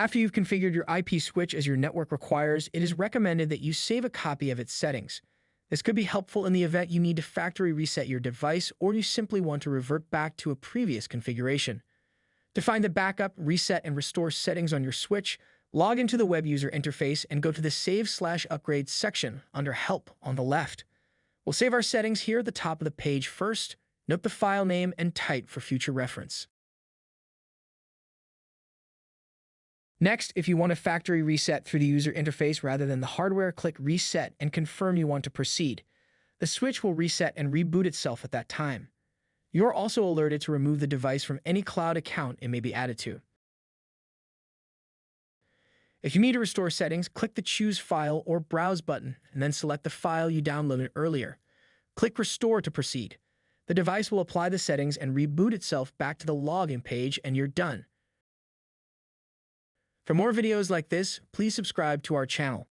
After you've configured your IP switch as your network requires, it is recommended that you save a copy of its settings. This could be helpful in the event you need to factory reset your device or you simply want to revert back to a previous configuration. To find the backup, reset, and restore settings on your switch, log into the web user interface and go to the Save/Upgrade section under Help on the left. We'll save our settings here at the top of the page first. Note the file name and type for future reference. Next, if you want a factory reset through the user interface rather than the hardware, click Reset and confirm you want to proceed. The switch will reset and reboot itself at that time. You're also alerted to remove the device from any cloud account it may be added to. If you need to restore settings, click the Choose File or Browse button and then select the file you downloaded earlier. Click Restore to proceed. The device will apply the settings and reboot itself back to the login page and you're done. For more videos like this, please subscribe to our channel.